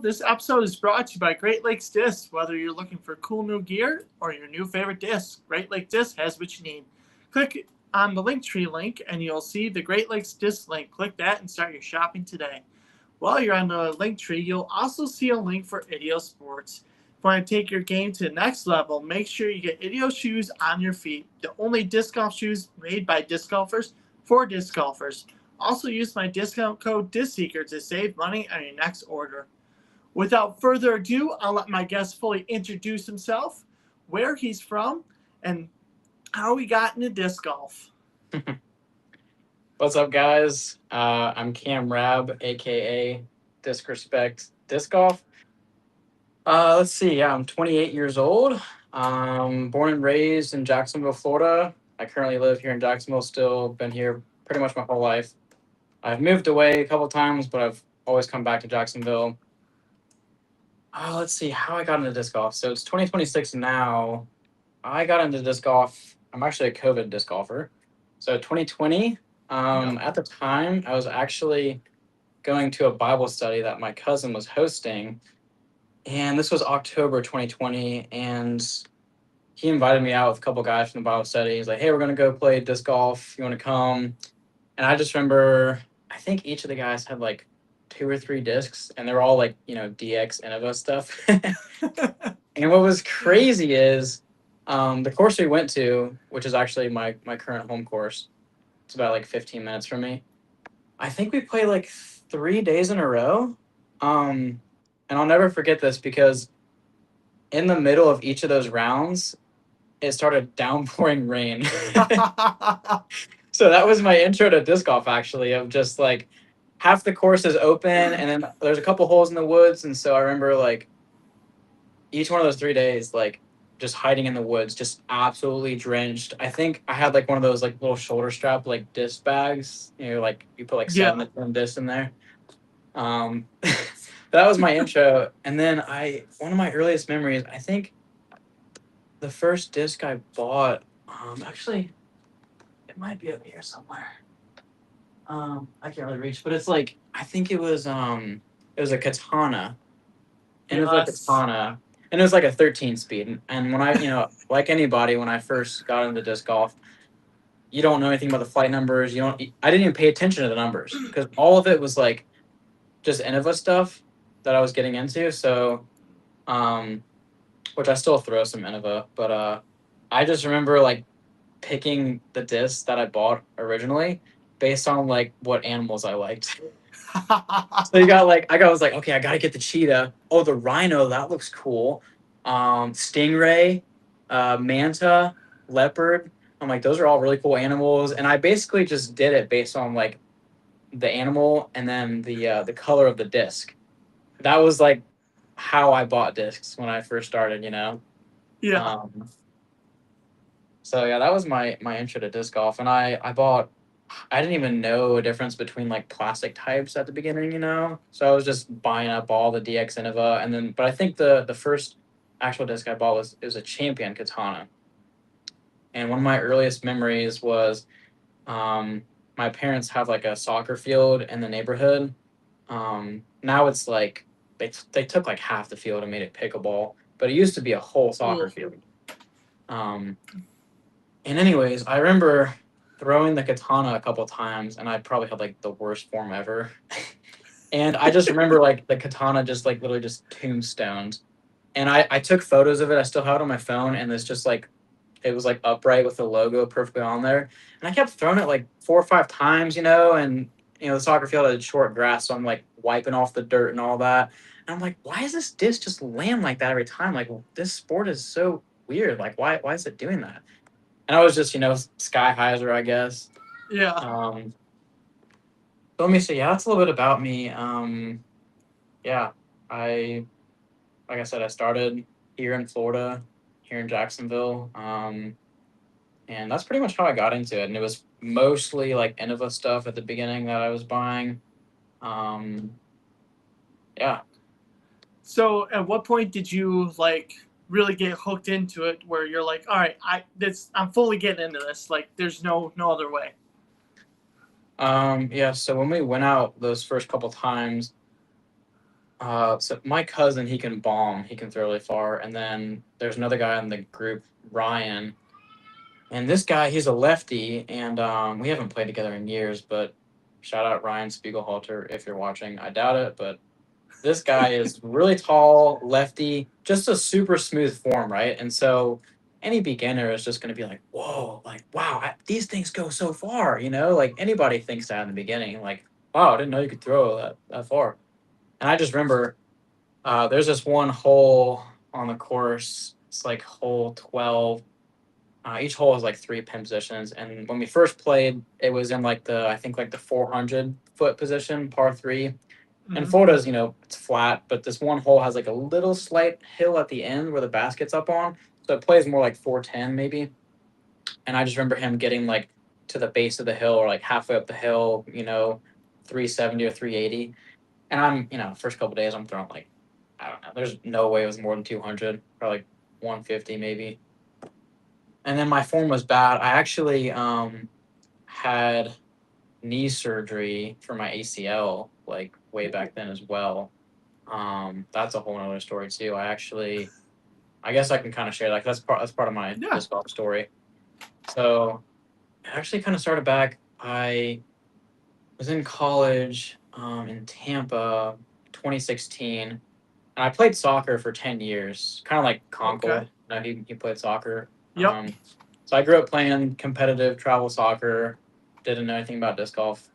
This episode is brought to you by Great Lakes Disc. Whether you're looking for cool new gear or your new favorite disc, Great Lakes Disc has what you need. Click on the Linktree link and you'll see the Great Lakes Disc link. Click that and start your shopping today. While you're on the Linktree, you'll also see a link for Idio Sports. If you want to take your game to the next level, make sure you get Idio shoes on your feet. The only disc golf shoes made by disc golfers for disc golfers. Also use my discount code disc.seeker to save money on your next order. Without further ado, I'll let my guest fully introduce himself, where he's from, and how he got into disc golf. What's up, guys? I'm Cam Rab, aka Disc Respect Disc Golf. Let's see. Yeah, I'm 28 years old. Born and raised in Jacksonville, Florida. I currently live here in Jacksonville. Still been here pretty much my whole life. I've moved away a couple times, but I've always come back to Jacksonville. Let's see how I got into disc golf. So it's 2026 now. I got into disc golf. I'm actually a COVID disc golfer. So 2020. At the time, I was actually going to a Bible study that my cousin was hosting, and this was October 2020, and he invited me out with a couple guys from the Bible study. He's like, "Hey, we're gonna go play disc golf. You want to come?" And I just remember, I think each of the guys had like 2 or 3 discs, and they were all like, DX Innova stuff. And what was crazy is the course we went to, which is actually my current home course. It's about like 15 minutes from me. I think we played like 3 days in a row. And I'll never forget this because in the middle of each of those rounds, it started downpouring rain. So that was my intro to disc golf, actually, of just like half the course is open and then there's a couple holes in the woods. And so I remember like each one of those 3 days, like just hiding in the woods, just absolutely drenched. I think I had like one of those like little shoulder strap like disc bags. Like you put like 7 to 10 discs in there. That was my intro. And then one of my earliest memories, I think the first disc I bought, actually, it might be up here somewhere. I can't really reach, but it's like I think it was a katana. And it was like a katana. And it was like a 13 speed. And when I, like anybody, when I first got into disc golf, you don't know anything about the flight numbers. I didn't even pay attention to the numbers because all of it was like just Innova stuff that I was getting into. So, which I still throw some Innova, but I just remember like picking the discs that I bought originally based on like what animals I liked. So I was like, okay, I gotta get the cheetah. Oh, the rhino, that looks cool. Stingray, manta, leopard. I'm like, those are all really cool animals, and I basically just did it based on like the animal and then the color of the disc. That was like how I bought discs when I first started. Yeah. So yeah, that was my intro to disc golf, and I bought. I didn't even know a difference between like plastic types at the beginning, So I was just buying up all the DX Innova, and then but I think the first actual disc I bought was a Champion katana, and one of my earliest memories was, my parents have like a soccer field in the neighborhood. Now it's like they took like half the field and made it pickleball, but it used to be a whole soccer field. And anyways, I remember throwing the katana a couple times, and I probably had like the worst form ever. And I just remember like the katana just like literally just tombstoned. And I took photos of it. I still have it on my phone, and it's just like it was like upright with the logo perfectly on there. And I kept throwing it like 4 or 5 times, and the soccer field had short grass, so I'm like wiping off the dirt and all that. And I'm like, why is this disc just land like that every time? Like, this sport is so weird. Like, why is it doing that? And I was just, sky highser, I guess. Yeah. So let me see. Yeah, that's a little bit about me. Yeah, like I said, I started here in Florida, here in Jacksonville. And that's pretty much how I got into it. And it was mostly like Innova stuff at the beginning that I was buying. Yeah. So at what point did you like really get hooked into it where you're like, all right, I'm fully getting into this. Like there's no other way. Yeah, so when we went out those first couple times, So my cousin, he can bomb. He can throw really far. And then there's another guy in the group, Ryan. And this guy, he's a lefty, and we haven't played together in years. But shout out Ryan Spiegelhalter if you're watching. I doubt it, but this guy is really tall, lefty, just a super smooth form, right? And so any beginner is just going to be like, whoa, like, wow, these things go so far, you know? Like anybody thinks that in the beginning, like, wow, I didn't know you could throw that far. And I just remember there's this one hole on the course. It's like hole 12. Each hole is like three pin positions. And when we first played, it was in like I think like the 400-foot position, par three. And Mm-hmm. Florida's, it's flat, but this one hole has like a little slight hill at the end where the basket's up on. So it plays more like 410 maybe. And I just remember him getting like to the base of the hill or like halfway up the hill, 370 or 380. And I'm, first couple days I'm throwing like, I don't know, there's no way it was more than 200, probably like 150 maybe. And then my form was bad. I actually had knee surgery for my ACL like way back then as well. That's a whole other story too. I guess I can kind of share that. 'Cause that's part of my Yeah. disc golf story. So it actually kind of started back. I was in college in Tampa, 2016, and I played soccer for 10 years, kind of like Okay. Conkle. He played soccer. Yep. So I grew up playing competitive travel soccer. Didn't know anything about disc golf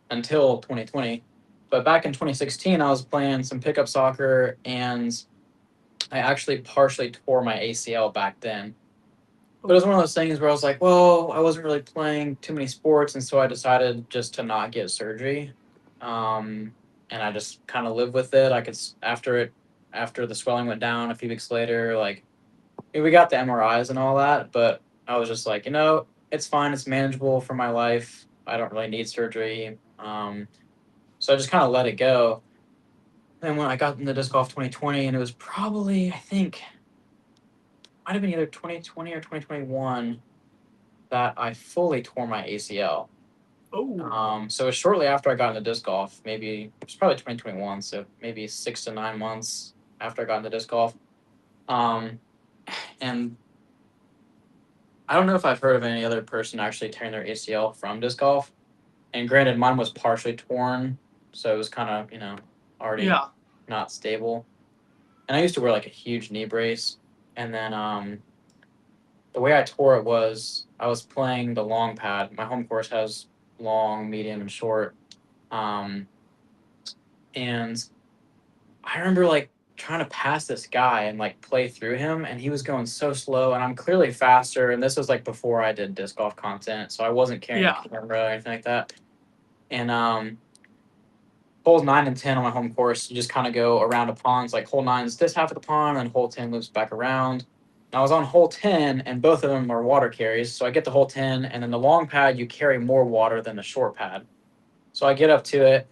until 2020. But back in 2016, I was playing some pickup soccer, and I actually partially tore my ACL back then. But it was one of those things where I was like, well, I wasn't really playing too many sports, and so I decided just to not get surgery. And I just kind of lived with it. After the swelling went down a few weeks later, like we got the MRIs and all that, but I was just like, it's fine, it's manageable for my life. I don't really need surgery. So I just kind of let it go. And when I got into disc golf 2020, and it was probably, I think, might have been either 2020 or 2021 that I fully tore my ACL. Oh. So it was shortly after I got into disc golf, maybe it was probably 2021, so maybe 6 to 9 months after I got into disc golf. Um, and I don't know if I've heard of any other person actually tearing their ACL from disc golf. And granted, mine was partially torn, so it was kind of, already Yeah. not stable. And I used to wear like a huge knee brace. And then the way I tore it was I was playing the long pad. My home course has long, medium, and short. Um, and I remember like trying to pass this guy and like play through him, and he was going so slow, and I'm clearly faster. And this was like before I did disc golf content, so I wasn't carrying a Yeah. camera or anything like that. And holes 9 and 10 on my home course, you just kind of go around a pond. It's like hole 9 is this half of the pond, and hole 10 loops back around. And I was on hole 10, and both of them are water carries. So I get to hole 10, and then the long pad, you carry more water than the short pad. So I get up to it,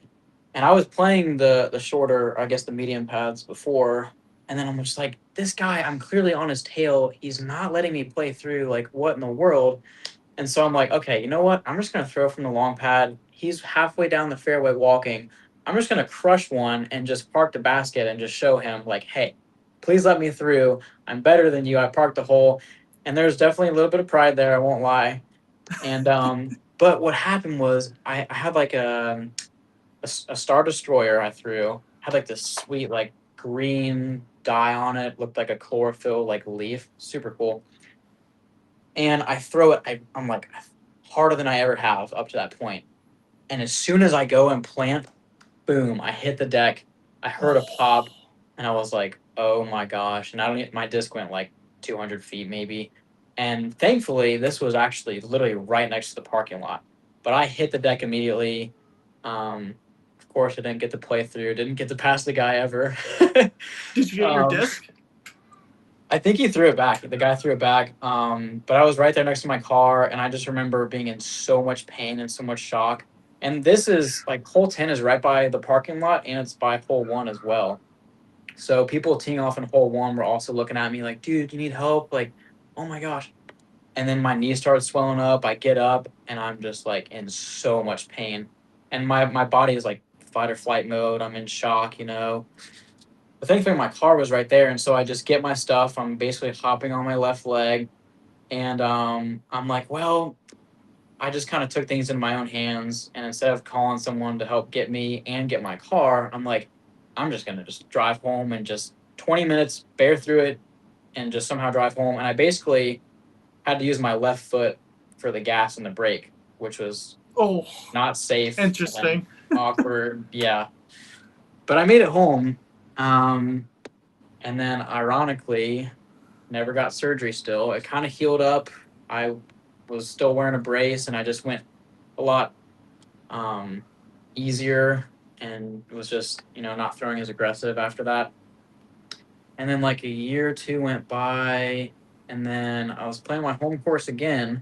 and I was playing the shorter, I guess the medium pads before. And then I'm just like, this guy, I'm clearly on his tail. He's not letting me play through. Like, what in the world? And so I'm like, okay, you know what? I'm just going to throw from the long pad. He's halfway down the fairway walking. I'm just going to crush one and just park the basket and just show him, like, hey, please let me through. I'm better than you. I parked the hole. And there's definitely a little bit of pride there. I won't lie. And, but what happened was I had like a Star Destroyer I threw, had like this sweet, like, green dye on it, looked like a chlorophyll, like, leaf. Super cool. And I throw it, I'm like harder than I ever have up to that point. And as soon as I go and plant, boom, I hit the deck. I heard a pop, and I was like, oh my gosh. And I don't my disc went like 200 feet maybe. And thankfully, this was actually literally right next to the parking lot. But I hit the deck immediately. Of course, I didn't get to play through, didn't get to pass the guy ever. Did you get your um, disc? I think he threw it back. The guy threw it back. But I was right there next to my car, and I just remember being in so much pain and so much shock. And this is like hole 10 is right by the parking lot, and it's by hole 1 as well. So people teeing off in hole 1 were also looking at me like, dude, you need help? Like, oh my gosh. And then my knee started swelling up. I get up, and I'm just like in so much pain. And my body is like fight or flight mode. I'm in shock, you know. But thankfully, my car was right there, and so I just get my stuff. I'm basically hopping on my left leg, and I'm like, well, I just kind of took things in my own hands, and instead of calling someone to help get me and get my car, I'm like, I'm just gonna just drive home and just 20 minutes bear through it and just somehow drive home. And I basically had to use my left foot for the gas and the brake, which was Oh, not safe and interesting. awkward. Yeah, but I made it home, um, and then ironically, never got surgery. Still, it kind of healed up. I was still wearing a brace, and I just went a lot um, easier and was just not throwing as aggressive after that. And then like a year or two went by, and then I was playing my home course again.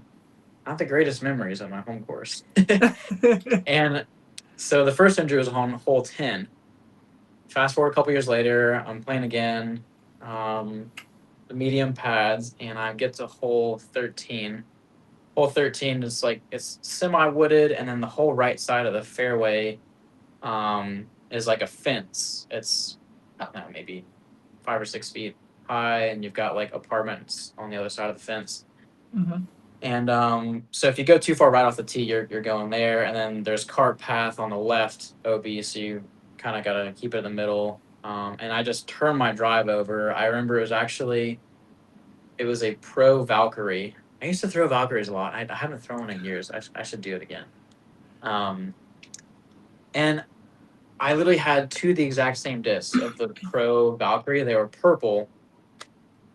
Not the greatest memories of my home course. And so the first injury was on hole 10. Fast forward a couple years later, I'm playing again, the medium pads, and I get to hole 13. Hole 13 is like it's semi-wooded, and then the whole right side of the fairway is like a fence. It's I don't know, maybe 5 or 6 feet high, and you've got like apartments on the other side of the fence. Mhm. And so if you go too far right off the tee, you're going there, and then there's cart path on the left OB, so you kind of got to keep it in the middle. And I just turned my drive over. I remember it was a Pro Valkyrie. I used to throw Valkyries a lot. I haven't thrown in years. I should do it again. And I literally had two of the exact same discs of the Pro Valkyrie. They were purple,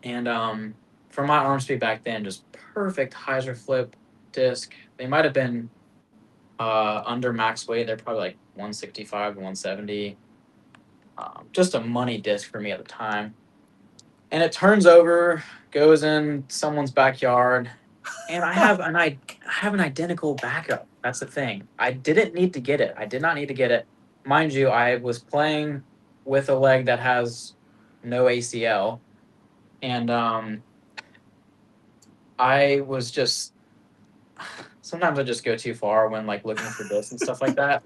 and for my arm speed back then, just perfect hyzer flip disc. They might have been under max weight. They're probably like 165 to 170. Just a money disc for me at the time. And it turns over, goes in someone's backyard, and I have an identical backup. That's the thing. I didn't need to get it. I did not need to get it. Mind you, I was playing with a leg that has no ACL, and I was just sometimes I just go too far when like looking for this and stuff like that.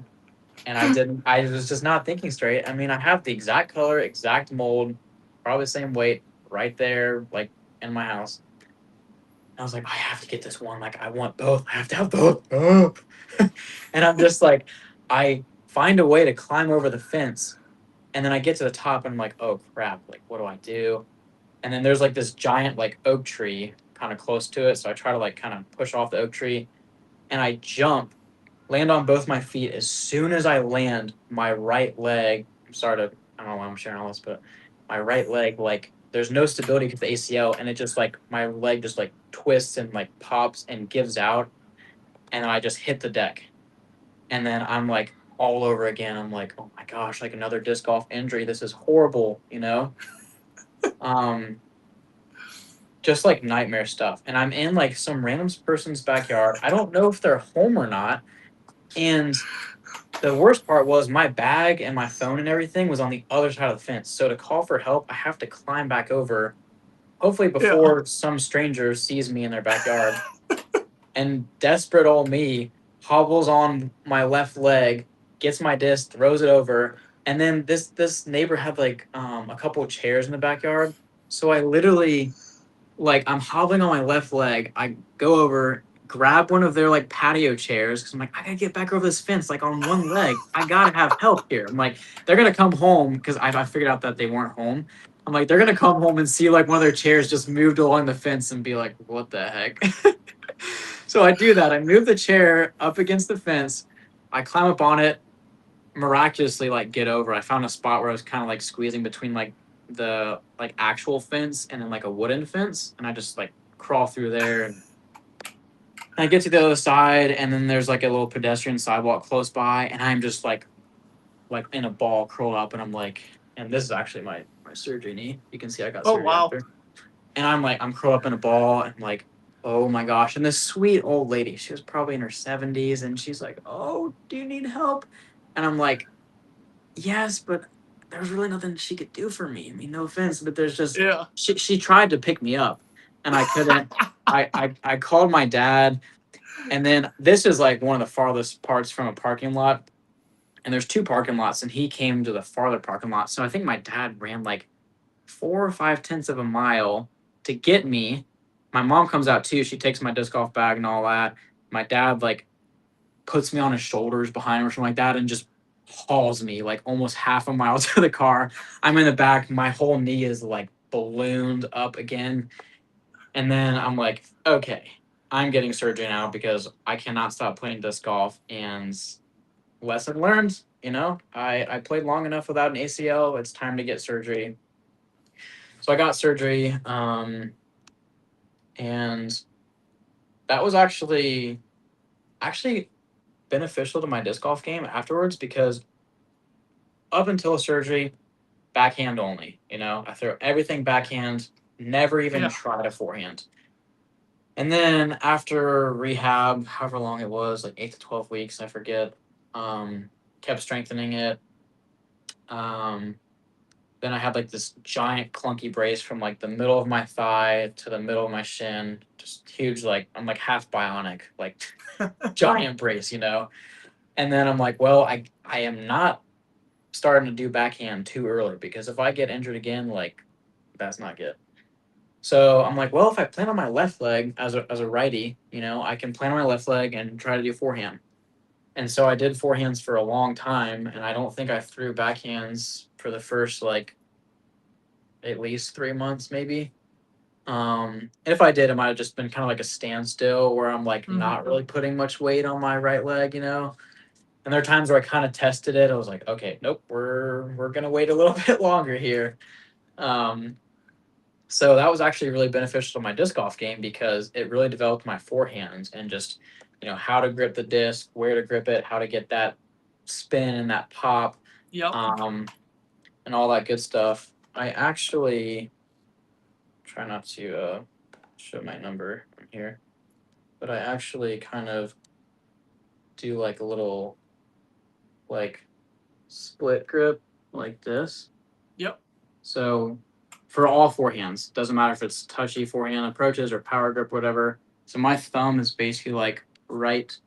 And I was just not thinking straight. I mean, I have the exact color, exact mold, probably the same weight right there, like in my house. I was like, I have to get this one. Like, I want both. I have to have both. Oh. And I'm just like, I find a way to climb over the fence. And then I get to the top and I'm like, oh crap. Like, what do I do? And then there's like this giant like oak tree kind of close to it. So I try to like kind of push off the oak tree and I jump, land on both my feet. As soon as I land, my right leg, I don't know why I'm sharing all this, but my right leg, like, there's no stability because the ACL, and it just like, my leg just like twists and like pops and gives out. And then I just hit the deck. And then I'm like all over again. I'm like, oh my gosh, like another disc golf injury. This is horrible, you know? Um, just like nightmare stuff. And I'm in like some random person's backyard. I don't know if they're home or not. And the worst part was my bag and my phone and everything was on the other side of the fence. So to call for help, I have to climb back over, hopefully Yeah. before some stranger sees me in their backyard. And desperate old me hobbles on my left leg, gets my disc, throws it over, and then this neighbor had like a couple of chairs in the backyard. So I literally like I'm hobbling on my left leg. I go over, grab one of their like patio chairs because I'm like, I gotta get back over this fence like on one leg. I gotta have help here. I'm like, they're gonna come home because I figured out that they weren't home. I'm like, they're gonna come home and see like one of their chairs just moved along the fence and be like, what the heck? So I do that. I move the chair up against the fence. I climb up on it, miraculously like get over. I found a spot where I was kind of like squeezing between like the like actual fence and then like a wooden fence, and I just like crawl through there and I get to the other side, and then there's like a little pedestrian sidewalk close by, and I'm just like in a ball curled up, and I'm like, and this is actually my surgery knee. You can see I got Oh surgery wow. after, and I'm curled up in a ball, and like, oh my gosh, and this sweet old lady, she was probably in her 70s, and she's like, oh, do you need help? And I'm like, yes, but there's really nothing she could do for me. I mean, no offense, but there's just Yeah. she tried to pick me up, and I couldn't. I called my dad, and then this is like one of the farthest parts from a parking lot. and there's two parking lots, and he came to the farther parking lot. So I think my dad ran like 4 or 5 tenths of a mile to get me. My mom comes out too. She takes my disc golf bag and all that. My dad like puts me on his shoulders behind him or something like that and just hauls me like almost half a mile to the car. I'm in the back. My whole knee is like ballooned up again. And then I'm like, okay, I'm getting surgery now because I cannot stop playing disc golf. And lesson learned, I played long enough without an ACL. It's time to get surgery. So I got surgery. And that was actually beneficial to my disc golf game afterwards because up until surgery, backhand only. I throw everything backhand, never even Yeah. tried a forehand. And then after rehab, however long it was, like 8 to 12 weeks, I forget, kept strengthening it. Um, then I had like this giant clunky brace from like the middle of my thigh to the middle of my shin, just huge. Like I'm like half bionic, like giant brace. And then I'm like, well, I am not starting to do backhand too early because if I get injured again, like that's not good. So I'm like, well, if I plan on my left leg as a righty, I can plan on my left leg and try to do forehand. And so I did forehands for a long time, and I don't think I threw backhands for the first like at least 3 months, maybe. And if I did, it might have just been kind of like a standstill where I'm like Hmm. not really putting much weight on my right leg. And there are times where I kind of tested it. I was like, okay, nope, we're gonna wait a little bit longer here. Um, so that was actually really beneficial to my disc golf game because it really developed my forehands and just how to grip the disc, where to grip it, how to get that spin and that pop, Yep. um, and all that good stuff. I actually try not to show my number here, but I actually kind of do like a little like split grip like this. Yep. So for all forehands, doesn't matter if it's touchy forehand approaches or power grip, whatever. So my thumb is basically like right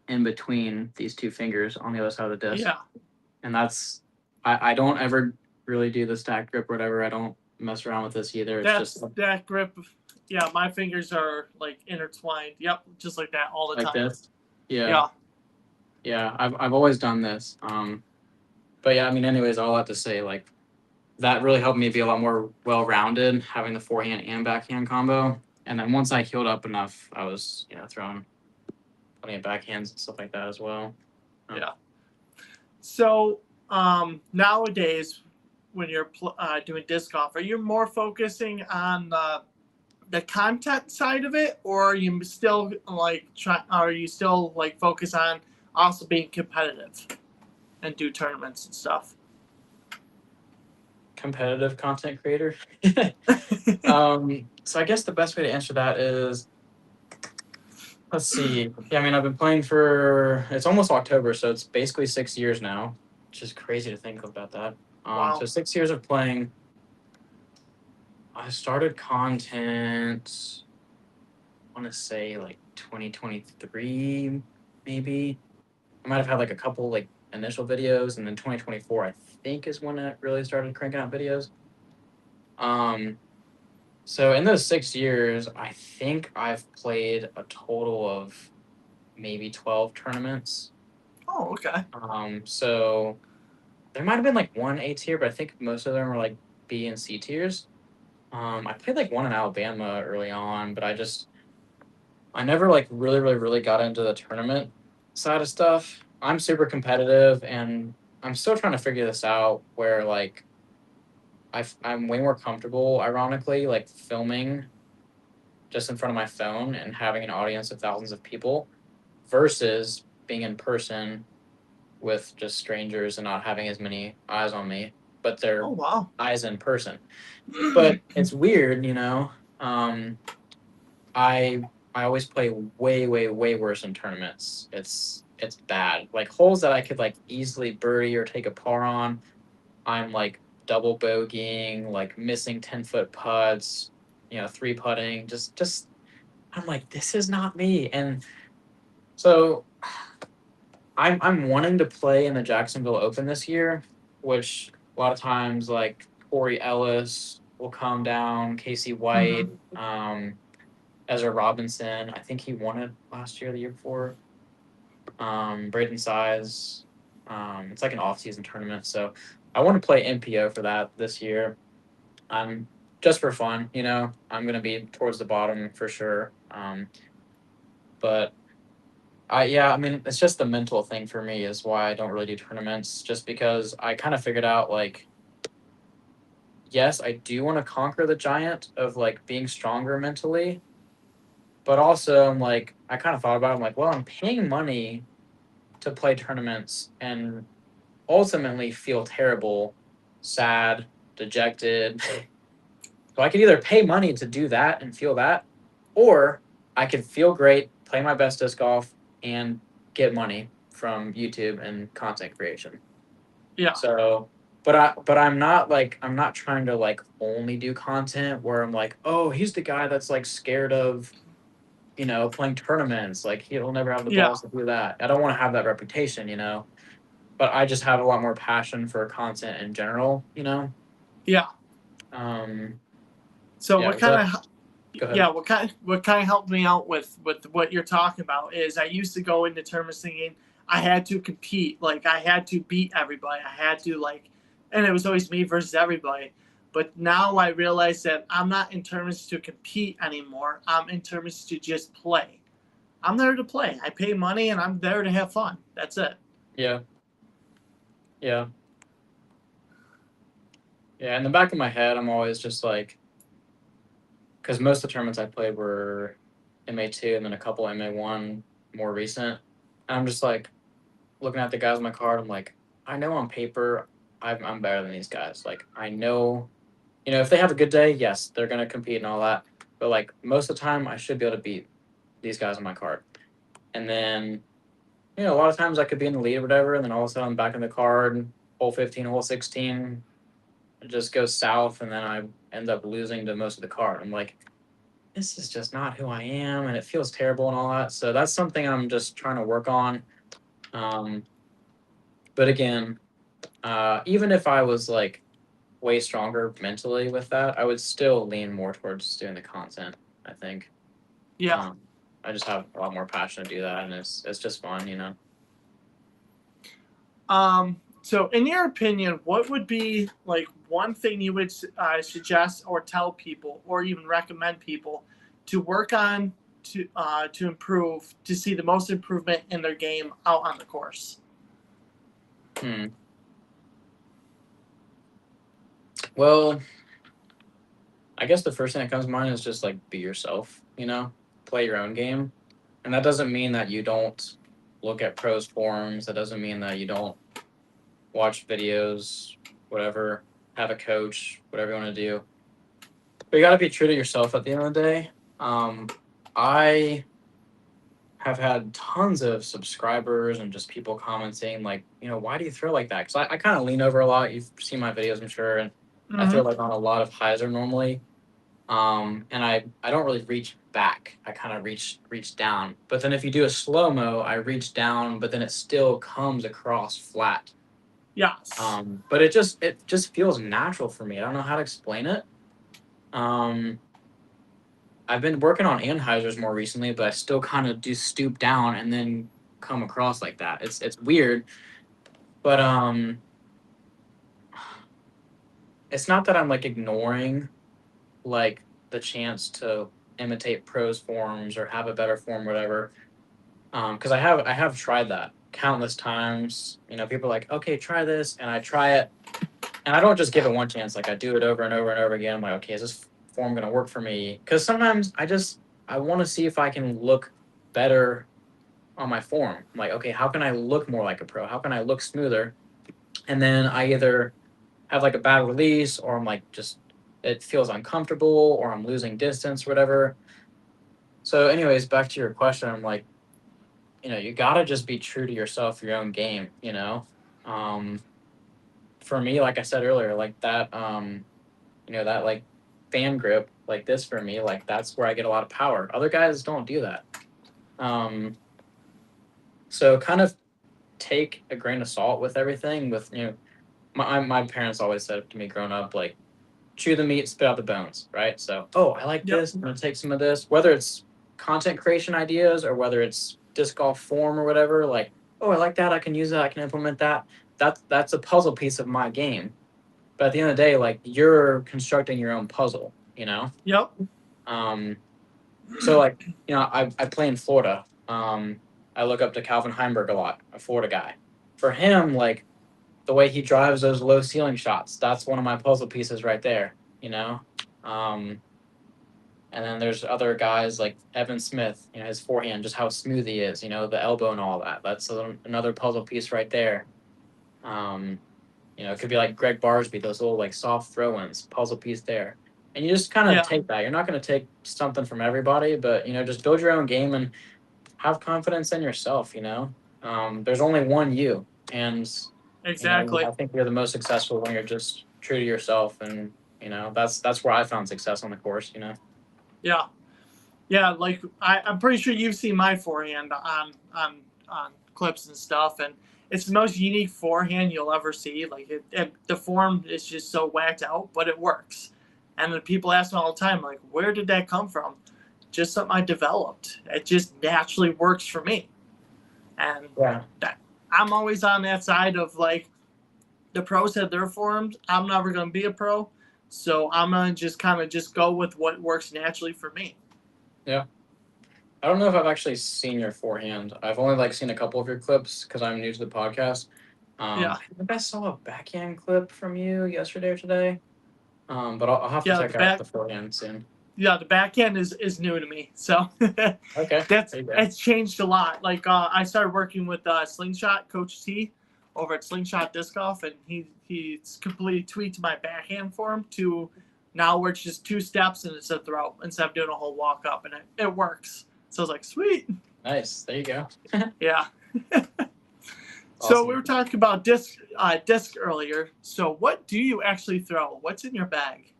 in between these two fingers on the other side of the disc. Yeah. And I don't ever really do the stack grip or whatever. I don't mess around with this either. It's just That grip. Yeah, my fingers are like intertwined. Yep, just like that all the like time. this. Yeah. Yeah. Yeah. I've always done this. But yeah, I mean, anyways, all that to say, like, that really helped me be a lot more well-rounded, having the forehand and backhand combo. And then once I healed up enough, I was, throwing plenty of backhands and stuff like that as well. Yeah. So nowadays, when you're doing disc golf, are you more focusing on the content side of it, or are you still like are you still like focus on also being competitive and do tournaments and stuff? Competitive content creator. So I guess the best way to answer that is, let's see. Yeah, I mean, I've been playing it's almost October, so it's basically 6 years now, which is crazy to think about that. Wow. So 6 years of playing. I started content, I want to say like 2023, maybe. I might have had like a couple like initial videos, and then 2024, I think, is when it really started cranking out videos. So in those 6 years, I think I've played a total of maybe 12 tournaments. Oh, okay. So there might have been like one A tier, but I think most of them are like B and C tiers. I played like one in Alabama early on, but I never like really, really, really got into the tournament side of stuff. I'm super competitive, and I'm still trying to figure this out where like I'm way more comfortable, ironically, like filming just in front of my phone and having an audience of thousands of people versus being in person with just strangers and not having as many eyes on me, but Oh, they're wow. eyes in person. But it's weird. Um, I I always play way, way, way worse in tournaments. It's bad. Like holes that I could like easily birdie or take a par on, I'm like double bogeying, like missing 10-foot putts, three putting. Just I'm like, this is not me. And so I'm wanting to play in the Jacksonville Open this year, which a lot of times like Corey Ellis will come down, Casey White, Ezra Robinson. I think he won it last year, the year before. Braden Size. It's like an off-season tournament, so I want to play MPO for that this year. I'm just for fun, you know. I'm gonna be towards the bottom for sure. But I mean, it's just the mental thing for me is why I don't really do tournaments. Just because I kind of figured out like, yes, I do want to conquer the giant of like being stronger mentally, but also I'm like, I kind of thought about it. I'm like, well, I'm paying money to play tournaments and ultimately feel terrible, sad, dejected. So I could either pay money to do that and feel that, or I could feel great, play my best disc golf, and get money from YouTube and content creation. Yeah. So, I'm not trying to like only do content where I'm like, oh, he's the guy that's like scared of, playing tournaments. Like he'll never have the Yeah. balls to do that. I don't want to have that reputation, but I just have a lot more passion for content in general, Yeah. Um, So yeah, what was that, kind of go ahead. yeah, what kind of helped me out with what you're talking about is I used to go into tournaments thinking I had to compete, like I had to beat everybody, I had to like, and it was always me versus everybody. But now I realize that I'm not in tournaments to compete anymore. I'm in tournaments to just play. I'm there to play. I pay money and I'm there to have fun. That's it. Yeah, yeah, yeah. In the back of my head, I'm always just like, because most of the tournaments I played were MA2 and then a couple MA1 more recent. And I'm just like looking at the guys on my card. I'm like, I know on paper I'm better than these guys. Like I know, if they have a good day, yes, they're gonna compete and all that. But like most of the time, I should be able to beat these guys on my card. And then, a lot of times I could be in the lead or whatever, and then all of a sudden I'm back in the card, hole 15, hole 16, it just goes south, and then I end up losing to most of the card. I'm like, this is just not who I am, and it feels terrible and all that. So that's something I'm just trying to work on. Um, but again, even if I was like way stronger mentally with that, I would still lean more towards doing the content. I think. Yeah. Um, I just have a lot more passion to do that, and it's just fun. So, in your opinion, what would be like one thing you would suggest or tell people, or even recommend people to work on to improve to see the most improvement in their game out on the course? Hmm. Well, I guess the first thing that comes to mind is just like be yourself. Play your own game, and that doesn't mean that you don't look at pros forums. That doesn't mean that you don't watch videos, whatever, have a coach, whatever you want to do. But you got to be true to yourself at the end of the day. I have had tons of subscribers and just people commenting, like, why do you throw like that? Because I kind of lean over a lot. You've seen my videos, I'm sure, and I throw Mm-hmm. like on a lot of hyzer normally. And I don't really reach back. I kind of reach down. But then if you do a slow mo, I reach down, but then it still comes across flat. Yes. But it just feels natural for me. I don't know how to explain it. Um, I've been working on anhysers more recently, but I still kind of do stoop down and then come across like that. It's weird, but it's not that I'm like ignoring like the chance to imitate pros forms or have a better form, whatever. Because I have tried that countless times. People are like, okay, try this, and I try it, and I don't just give it one chance. Like I do it over and over and over again. I'm like, okay, is this form gonna work for me? Because sometimes I want to see if I can look better on my form. I'm like, okay, how can I look more like a pro? How can I look smoother? And then I either have like a bad release, or I'm like just it feels uncomfortable, or I'm losing distance, whatever. So, anyways, back to your question. I'm like, you gotta just be true to yourself, your own game. Um, for me, like I said earlier, like that, that like fan grip, like this for me, like that's where I get a lot of power. Other guys don't do that. Um, so kind of take a grain of salt with everything. With my parents always said to me growing up, like, chew the meat, spit out the bones, right? So, oh, I like Yep. this. I'm gonna take some of this, whether it's content creation ideas or whether it's disc golf form or whatever. Like, oh, I like that. I can use that. I can implement that. That's a puzzle piece of my game. But at the end of the day, like, you're constructing your own puzzle, you know. Yep. So like, I play in Florida. I look up to Calvin Heimberg a lot, a Florida guy. For him, like, the way he drives those low ceiling shots, that's one of my puzzle pieces right there, you know? Um, and then there's other guys like Evan Smith, his forehand, just how smooth he is, the elbow and all that. That's another puzzle piece right there. It could be like Greg Barsby, those little like soft throw-ins, puzzle piece there. And you just kind of Yeah. take that. You're not going to take something from everybody, but, just build your own game and have confidence in yourself. There's only one you. And Exactly. I think you're the most successful when you're just true to yourself, and that's where I found success on the course. Yeah. Yeah, like I'm pretty sure you've seen my forehand on clips and stuff, and it's the most unique forehand you'll ever see. Like the form is just so whacked out, but it works. And then people ask me all the time, like, where did that come from? Just something I developed. It just naturally works for me, and Yeah. I'm always on that side of like the pros have their forms. I'm never going to be a pro, so I'm gonna just kind of just go with what works naturally for me. Yeah. I don't know if I've actually seen your forehand. I've only like seen a couple of your clips because I'm new to the podcast. Yeah. I think I saw a backhand clip from you yesterday or today. But I'll have to Yeah, check out the forehand soon. Yeah, the backhand is new to me, so Okay. it's changed a lot. Like I started working with Slingshot Coach T over at Slingshot Disc Golf, and he's completely tweaked my backhand form to now where it's just 2 steps and it's a throw instead of doing a whole walk up, and it works. So I was like, sweet. Nice. There you go. Yeah. So Awesome. we were talking about disc earlier. So what do you actually throw? What's in your bag?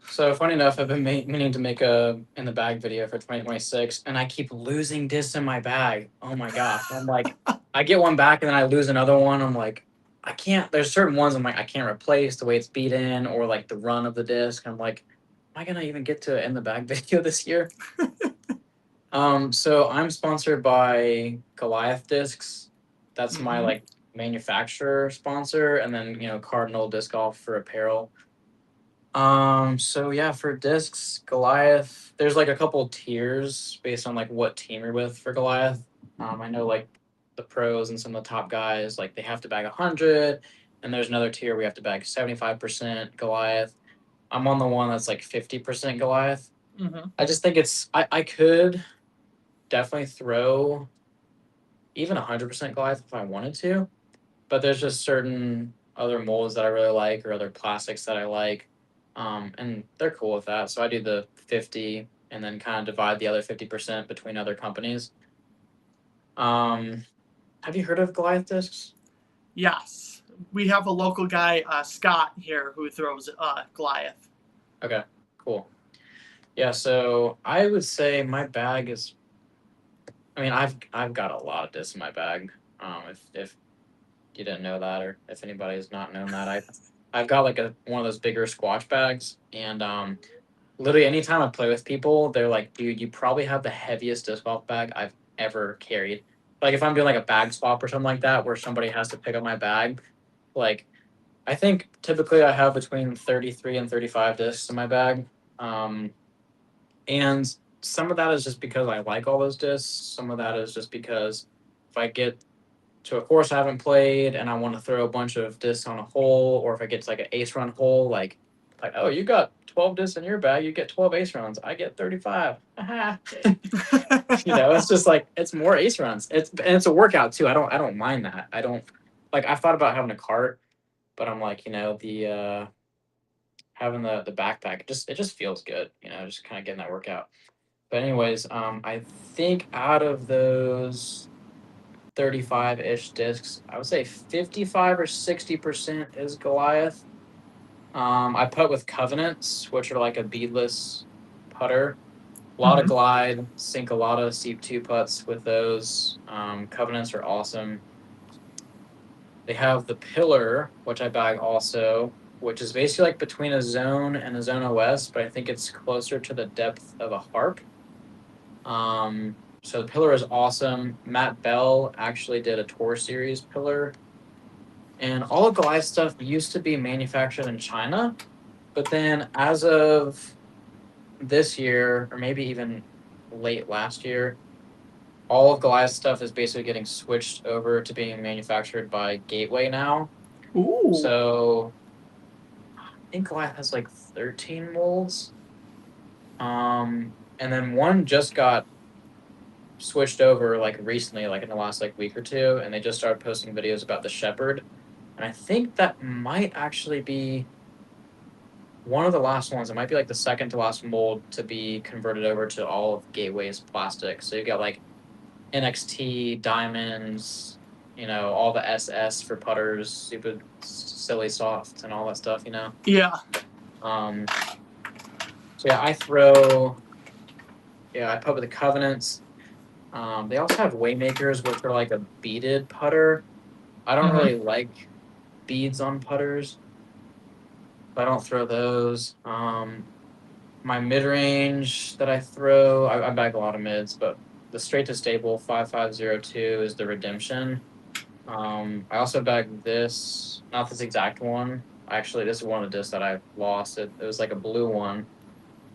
So funny enough, I've been meaning to make a in the bag video for 2026, and I keep losing discs in my bag. Oh my gosh! I'm like, I get one back and then I lose another one. I'm like, I can't. There's certain ones I'm like I can't replace the way it's beat in or like the run of the disc. I'm like, am I gonna even get to in the bag video this year? So I'm sponsored by Goliath Discs. That's my like manufacturer sponsor, and then Cardinal Disc Golf for apparel. So yeah, for discs, Goliath, there's like a couple tiers based on like what team you're with for Goliath. I know like the pros and some of the top guys, like they have to bag 100, and there's another tier we have to bag 75% Goliath. I'm on the one that's like 50% Goliath. I just think I could definitely throw even 100% Goliath if I wanted to, but there's just certain other molds that I really like or other plastics that I like. And they're cool with that. So I do the 50 and then kind of divide the other 50% between other companies. Have you heard of Goliath discs? Yes. We have a local guy, Scott, here who throws Goliath. Okay, cool. Yeah, so I would say my bag is. I mean, I've got a lot of discs in my bag. If you didn't know that, or if anybody has not known that, I've got like one of those bigger squash bags, and literally anytime I play with people, they're like, "Dude, you probably have the heaviest disc golf bag I've ever carried." Like if I'm doing like a bag swap or something like that, where somebody has to pick up my bag, like I think typically I have between 33 and 35 discs in my bag, and some of that is just because I like all those discs. Some of that is just because if I get to a course I haven't played and I want to throw a bunch of discs on a hole, or if I get to like an ace run hole, like oh, you got 12 discs in your bag, you get 12 ace runs, I get 35. It's just like it's more ace runs. It's a workout too. I don't mind that. I don't like I've thought about having a cart, but I'm like, the having the backpack, it just feels good, just kind of getting that workout. But anyways, I think out of those 35-ish discs, I would say 55 or 60% is Goliath. I put with Covenants, which are like a beadless putter. A lot of glide, sink a lot of seep 2 putts with those. Covenants are awesome. They have the pillar, which I bag also, which is basically like between a zone and a zone OS, but I think it's closer to the depth of a harp. So the pillar is awesome. Matt Bell actually did a tour series pillar. And all of Goliath stuff used to be manufactured in China, but then as of this year, or maybe even late last year, all of Goliath stuff is basically getting switched over to being manufactured by Gateway now. Ooh. So I think Goliath has like 13 molds. And then one just got switched over like recently, like in the last like week or two, and they just started posting videos about the Shepherd. And I think that might actually be one of the last ones. It might be like the second to last mold to be converted over to all of Gateway's plastic. So you got like NXT diamonds, all the SS for putters, super silly soft and all that stuff, Yeah. So yeah, I put with the Covenants. They also have Waymakers, which are like a beaded putter. I don't really like beads on putters, but I don't throw those. My mid range that I throw, I bag a lot of mids, but the straight to stable 5502 is the Redemption. I also bag this, not this exact one. Actually, this is one of the discs that I lost. It was like a blue one,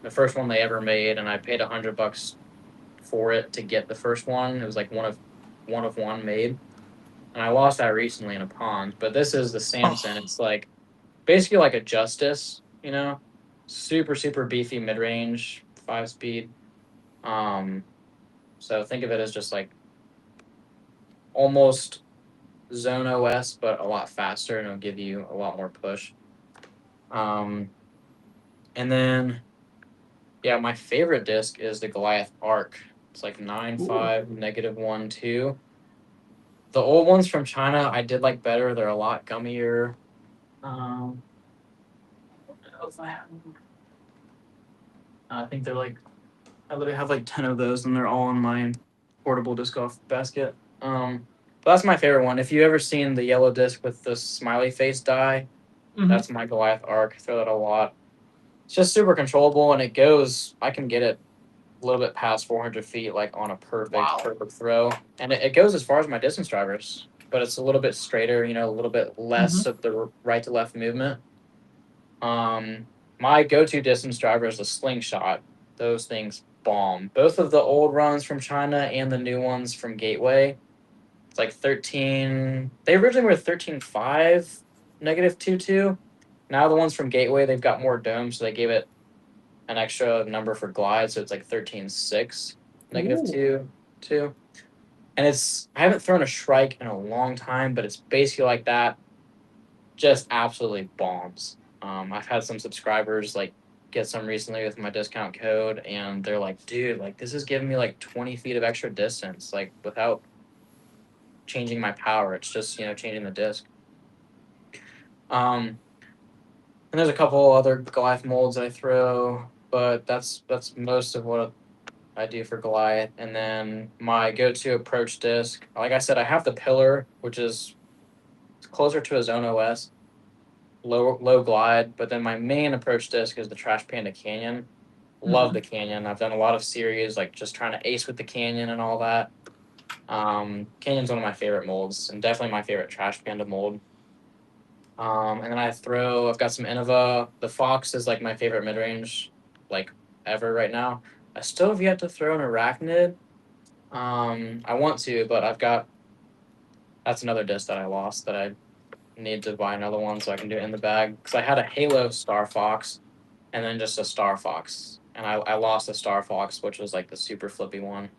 the first one they ever made, and I paid $100 for it to get the first one. It was like one of one made, and I lost that recently in a pond. But this is the Samson. It's like basically like a Justice, super super beefy mid range 5-speed. So think of it as just like almost Zone OS, but a lot faster, and it'll give you a lot more push. And then, yeah, my favorite disc is the Goliath Arc. It's like 9.5, -1.2. The old ones from China, I did like better. They're a lot gummier. What else I have? I think they're like, I literally have like 10 of those, and they're all in my portable disc golf basket. But that's my favorite one. If you ever seen the yellow disc with the smiley face die, that's my Goliath Arc. I throw that a lot. It's just super controllable, and I can get it a little bit past 400 feet, like on a perfect throw. And it goes as far as my distance drivers, but it's a little bit straighter, a little bit less of the right to left movement. My go-to distance driver is the slingshot. Those things bomb. Both of the old runs from China and the new ones from Gateway. It's like 13. They originally were 13.5, -2.2. Now the ones from Gateway, they've got more domes, so they gave it an extra number for glide, so it's like 13.6, -2.2. And I haven't thrown a Shrike in a long time, but it's basically like that. Just absolutely bombs. I've had some subscribers like get some recently with my discount code, and they're like, dude, like this is giving me like 20 feet of extra distance, like without changing my power. It's just, changing the disc. And there's a couple other Goliath molds I throw, but that's most of what I do for Goliath. And then my go-to approach disc, like I said, I have the pillar, which is closer to a Zone OS, low glide. But then my main approach disc is the Trash Panda Canyon. Love the Canyon. I've done a lot of series, like just trying to ace with the Canyon and all that. Canyon's one of my favorite molds, and definitely my favorite Trash Panda mold. And then I've got some Innova. The Fox is like my favorite mid-range, like ever right now. I still have yet to throw an Arachnid. I want to, but that's another disc that I lost that I need to buy another one so I can do it in the bag. Because I had a Halo Star Fox and then just a Star Fox. And I lost a Star Fox, which was like the super flippy one.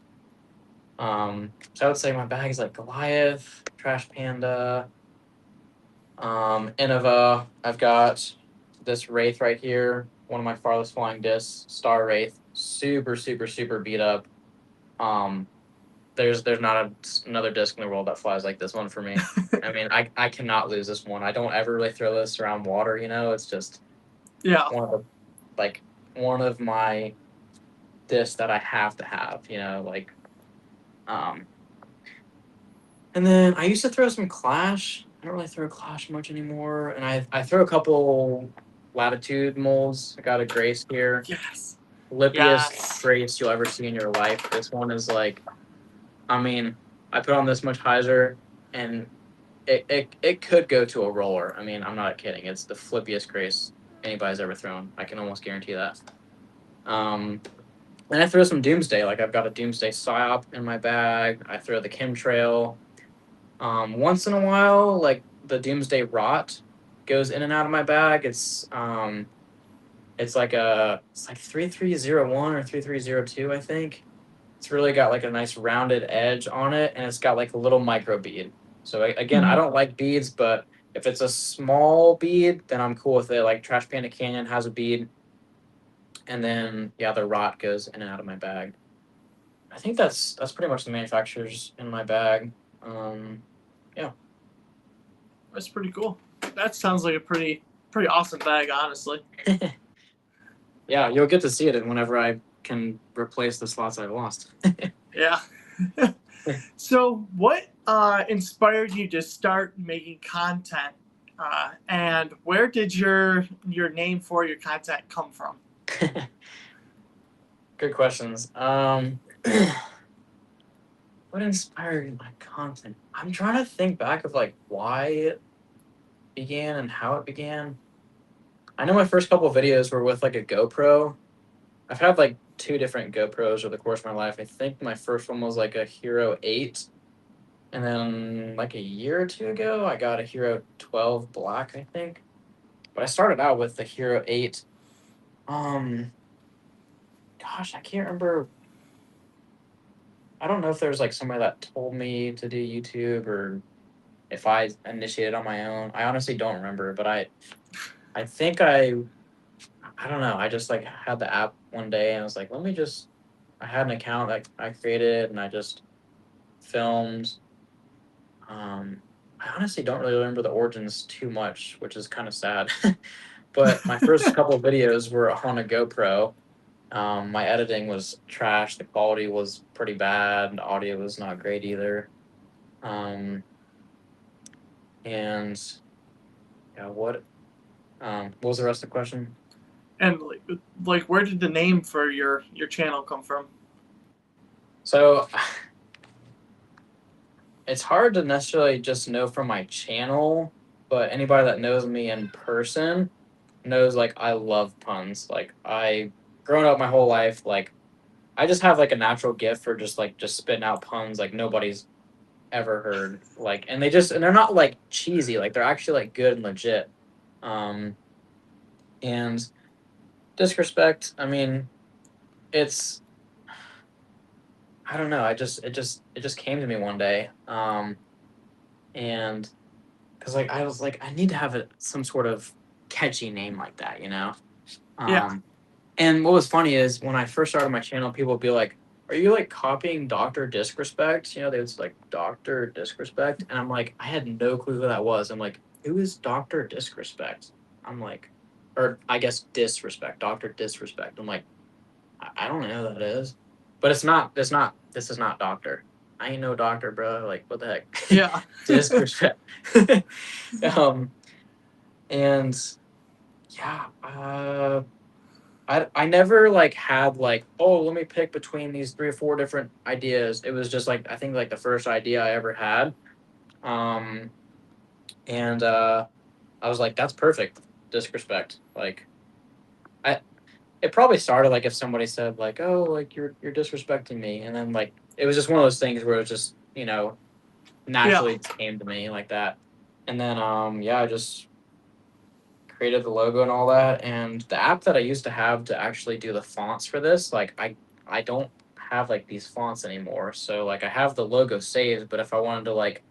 So I would say my bag is like Goliath, Trash Panda, Innova. I've got this Wraith right here, one of my farthest flying discs, Star Wraith, super, super, super beat up. There's not another disc in the world that flies like this one for me. I mean, I cannot lose this one. I don't ever really throw this around water, It's just one of my disc that I have to have, like, um, and then I used to throw some Clash. I don't really throw Clash much anymore, and I throw a couple Latitude molds. I got a Grace here, Yes. lippiest Yes. Grace you'll ever see in your life. This one is like, I mean, I put on this much hyzer, and it could go to a roller. I mean, I'm not kidding. It's the flippiest Grace anybody's ever thrown. I can almost guarantee that. Um, and I throw some Doomsday. Like, I've got a Doomsday Psyop in my bag. I throw the Chemtrail. Once in a while, like the Doomsday Rot goes in and out of my bag. It's like 3301 or 3302, I think. It's really got like a nice rounded edge on it, and it's got like a little micro bead. So again, I Mhm. don't like beads, but if it's a small bead, then I'm cool with it. Like Trash Panda Canyon has a bead, and then yeah, the Rot goes in and out of my bag. I think that's pretty much the manufacturers in my bag. Yeah. That's pretty cool. That sounds like a pretty awesome bag, honestly. Yeah, you'll get to see it whenever I can replace the slots I've lost. Yeah. So, what inspired you to start making content, and where did your name for your content come from? Good questions. What inspired my content? I'm trying to think back of like why it began and how it began. I know my first couple of videos were with like a GoPro. I've had like two different GoPros over the course of my life. I think my first one was like a Hero 8. And then like a year or two ago, I got a Hero 12 Black, I think. But I started out with the Hero 8. Um, Gosh, I can't remember. I don't know if there was like somebody that told me to do YouTube or if I initiated on my own. I honestly don't remember, but I think I don't know. I just like had the app one day and I was like, let me just. I had an account that I created and I just filmed. I honestly don't really remember the origins too much, which is kind of sad. But my first couple of videos were on a GoPro. My editing was trash. The quality was pretty bad. The audio was not great either. Um, and yeah, what was the rest of the question? And like where did the name for your channel come from? So it's hard to necessarily just know from my channel, but anybody that knows me in person knows like I love puns. Like I grown up my whole life, like I just have like a natural gift for just spitting out puns like nobody's ever heard. Like and they're not like cheesy, like they're actually like good and legit. Um and disrespect, I mean, it's I don't know, it just came to me one day. And because like I was like, I need to have some sort of catchy name like that, you know? Yeah. And what was funny is when I first started my channel, people would be like, "Are you like copying Doctor Disrespect?" You know, they would say, like Doctor Disrespect, and I'm like, I had no clue who that was. I'm like, who is Doctor Disrespect? I'm like, or I guess Disrespect, Doctor Disrespect. I'm like, I don't know who that is, but it's not. It's not. This is not Doctor. I ain't no doctor, bro. Like, what the heck? Yeah. Disrespect. um, and yeah, I never like had like, oh, let me pick between these three or four different ideas. It was just like I think like the first idea I ever had. Um and I was like, that's perfect. Disrespect. Like I it probably started like if somebody said like, oh, like you're disrespecting me, and then like it was just one of those things where it was just, Yeah. naturally came to me like that. And then yeah, I just created the logo and all that. And the app that I used to have to actually do the fonts for this, like I don't have like these fonts anymore. So like I have the logo saved, but if I wanted to like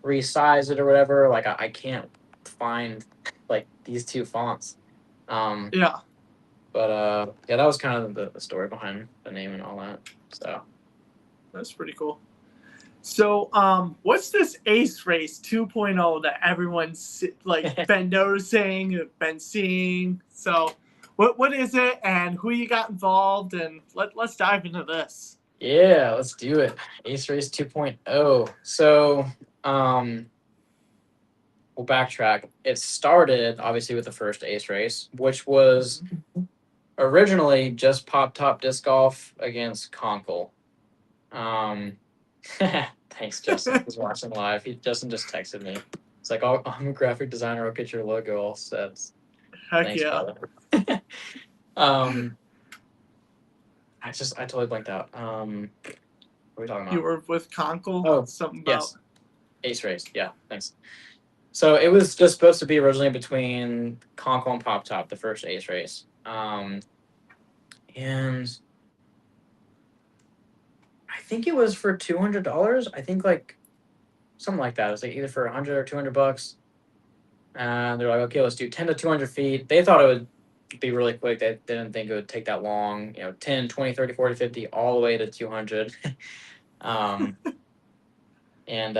resize it or whatever, like I can't find like these two fonts. Um, Yeah. but yeah, that was kind of the story behind the name and all that. So That's pretty cool. So, what's this Ace Race 2.0 that everyone's like been noticing, been seeing? So, what is it and who you got involved, and let's dive into this. Yeah, let's do it. Ace Race 2.0. So, um, we'll backtrack. It started obviously with the first Ace Race, which was originally just Pop Top Disc Golf against Conkle. Um, thanks, Justin. He's watching live. Justin just texted me. It's like, oh, I'm a graphic designer. I'll get your logo all set. Heck Thanks, yeah. brother. um, I totally blanked out. What are we talking You about? were with Conkle, Oh, something about. yes, Ace Race. Yeah, thanks. So it was just supposed to be originally between Conkle and Pop Top, the first Ace Race. And I think it was for $200. I think like something like that. It was like either for 100 or $200. And they're like, okay, let's do 10 to 200 feet. They thought it would be really quick. They didn't think it would take that long. 10, 20, 30, 40, 50, all the way to 200. um, and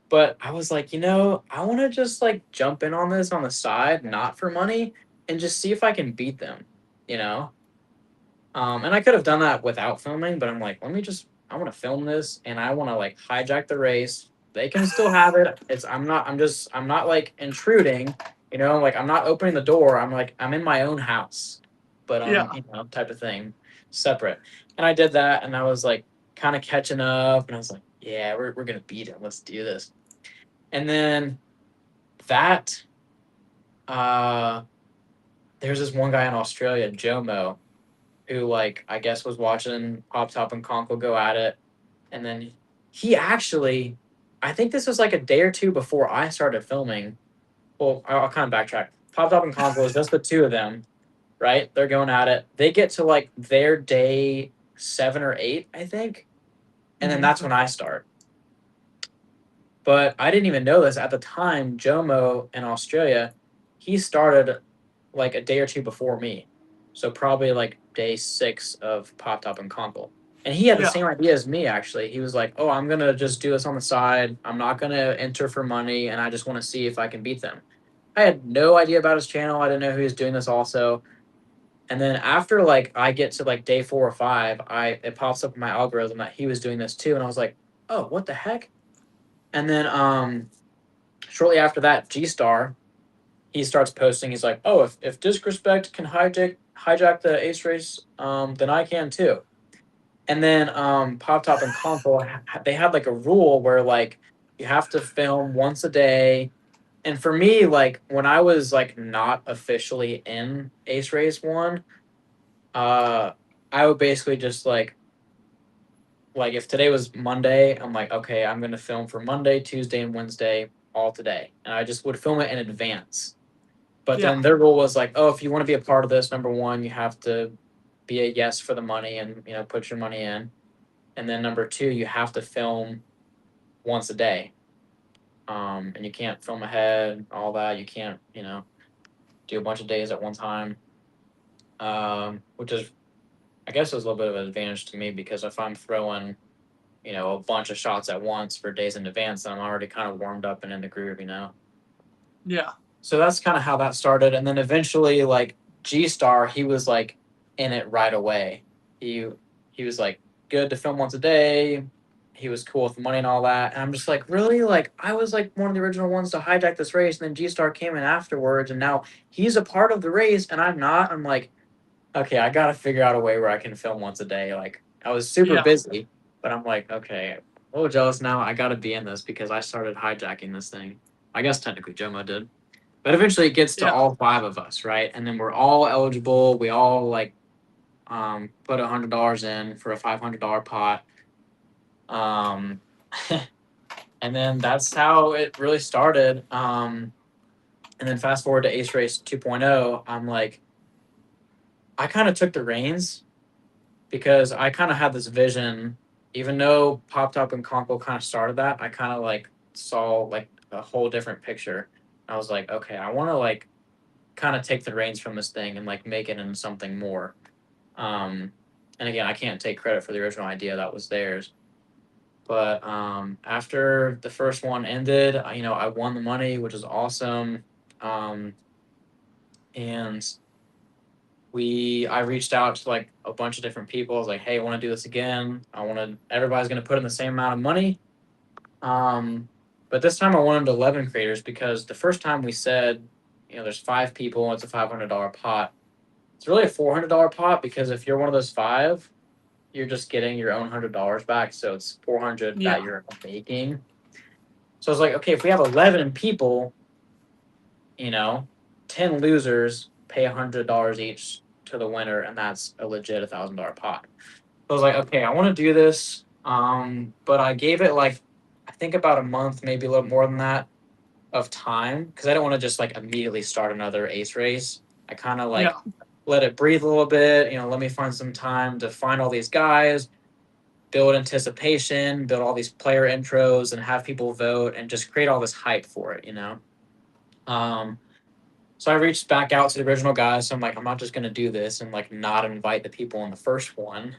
But I was like, I want to just like jump in on this on the side, not for money, and just see if I can beat them, you know? And I could have done that without filming, but I'm like, I want to film this and I want to like hijack the race. They can still have it. I'm not like intruding, like I'm not opening the door. I'm like, I'm in my own house, but Yeah. type of thing, separate. And I did that and I was like kind of catching up and I was like, yeah, we're going to beat him. Let's do this. And then that, uh, there's this one guy in Australia, Jomo, who like I guess was watching Pop Top and Conkle go at it, and then he actually, I think this was like a day or two before I started filming. Well, I'll kind of backtrack. Pop Top and Conkle is just the two of them, right? They're going at it. They get to like their day 7 or 8, I think, and then that's when I start. But I didn't even know this at the time. Jomo in Australia, he started like a day or two before me. So probably like day 6 of Pop Top and Conkle. And he had the Yeah. same idea as me, actually. He was like, oh, I'm going to just do this on the side. I'm not going to enter for money. And I just want to see if I can beat them. I had no idea about his channel. I didn't know he was doing this also. And then after like I get to like day 4 or 5, it pops up in my algorithm that he was doing this too. And I was like, oh, what the heck? And then shortly after that, G Star, he starts posting. He's like, "Oh, if Disrespect can hijack the Ace Race, then I can too." And then Pop Top and Console, they had like a rule where like you have to film once a day. And for me, like when I was like not officially in Ace Race One, uh, I would basically just like if today was Monday, I'm like, okay, I'm gonna film for Monday, Tuesday, and Wednesday all today, and I just would film it in advance. But Yeah. then their rule was like, oh, if you want to be a part of this, number one, you have to be a yes for the money and put your money in, and then number two, you have to film once a day, and you can't film ahead, all that. You can't do a bunch of days at one time, which is I guess it was a little bit of an advantage to me because if I'm throwing a bunch of shots at once for days in advance, then I'm already kind of warmed up and in the groove. Yeah. So that's kind of how that started. And then eventually, like G Star, he was like in it right away. He was like good to film once a day. He was cool with the money and all that. And I'm just like, really? Like I was like one of the original ones to hijack this race, and then G Star came in afterwards, and now he's a part of the race, and I'm not. I'm like, okay, I gotta figure out a way where I can film once a day. Like I was super Yeah. busy, but I'm like, okay, a little jealous now. I gotta be in this because I started hijacking this thing. I guess technically Jomo did. But eventually it gets to Yeah. all 5 of us, right? And then we're all eligible. We all like put $100 in for a $500 pot. Um, and then that's how it really started. And then fast forward to Ace Race 2.0, I'm like, I kind of took the reins because I kind of had this vision. Even though Pop Top and Conkle kind of started that, I kind of like saw like a whole different picture. I was like, okay, I want to like kind of take the reins from this thing and like make it into something more. Um, and again, I can't take credit for the original idea; that was theirs. But after the first one ended, I won the money, which was awesome. Um, and I reached out to like a bunch of different people. I was like, hey, I want to do this again. Everybody's going to put in the same amount of money. But this time I wanted 11 creators because the first time we said, there's 5 people and it's a $500 pot. It's really a $400 pot because if you're one of those 5, you're just getting your own $100 back. So it's 400 Yeah. that you're making. So I was like, okay, if we have 11 people, 10 losers pay $100 each to the winner, and that's a legit $1,000 pot. So I was like, okay, I want to do this. But I gave it like, I think about a month, maybe a little more than that of time because I don't want to just like immediately start another ace race. I kind of like let it breathe a little bit, let me find some time to find all these guys, build anticipation, build all these player intros and have people vote and just create all this hype for it. Um, so I reached back out to the original guys. So I'm like, I'm not just gonna do this and like not invite the people in the first one.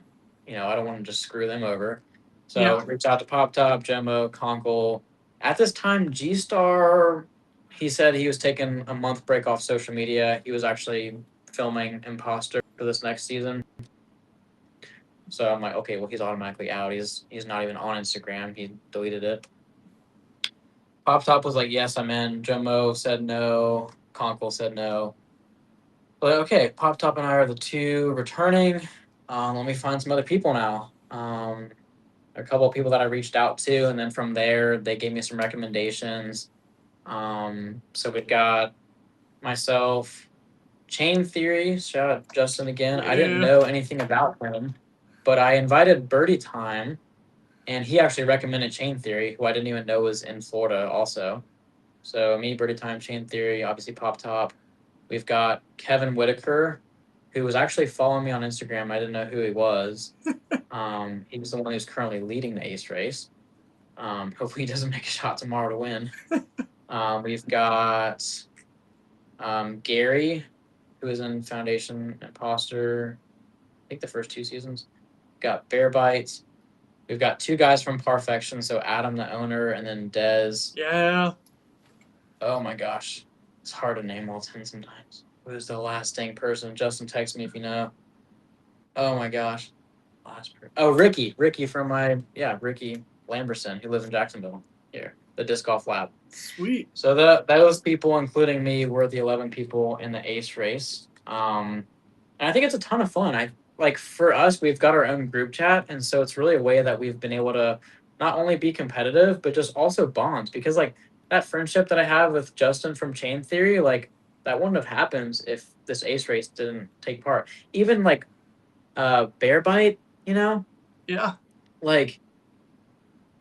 I don't want to just screw them over. So Yeah. reached out to Pop Top, Gemmo, Conkle. At this time, G Star, he said he was taking a month break off social media. He was actually filming Imposter for this next season. So I'm like, okay, well he's automatically out. He's not even on Instagram. He deleted it. Pop Top was like, yes, I'm in. Gemmo said no. Conkle said no. But okay, Pop Top and I are the 2 returning. Let me find some other people now. A couple of people that I reached out to, and then from there they gave me some recommendations. So we've got myself, Chain Theory. Shout out Justin again. I didn't Yeah. know anything about him, but I invited Birdie Time, and he actually recommended Chain Theory, who I didn't even know was in Florida also. So me, Birdie Time, Chain Theory, obviously Pop Top. We've got Kevin Whitaker, who was actually following me on Instagram. I didn't know who he was. He was the one who's currently leading the ace race. Hopefully he doesn't make a shot tomorrow to win. We've got Gary, who is in Foundation Imposter, I think the first 2 seasons. Got Bear Bites. We've got 2 guys from Parfection, so Adam, the owner, and then Dez. Yeah. Oh my gosh. It's hard to name all 10 sometimes. Who's the last dang person? Justin, text me if you know. Oh my gosh. Ricky. Ricky from Ricky Lamberson, who lives in Jacksonville. Here, the disc golf lab. Sweet. So those people, including me, were the 11 people in the ace race. And I think it's a ton of fun. I like for us, we've got our own group chat, and so it's really a way that we've been able to not only be competitive, but just also bond. Because like that friendship that I have with Justin from Chain Theory, like that wouldn't have happened if this ace race didn't take part. Even like Bear Bite, Yeah. like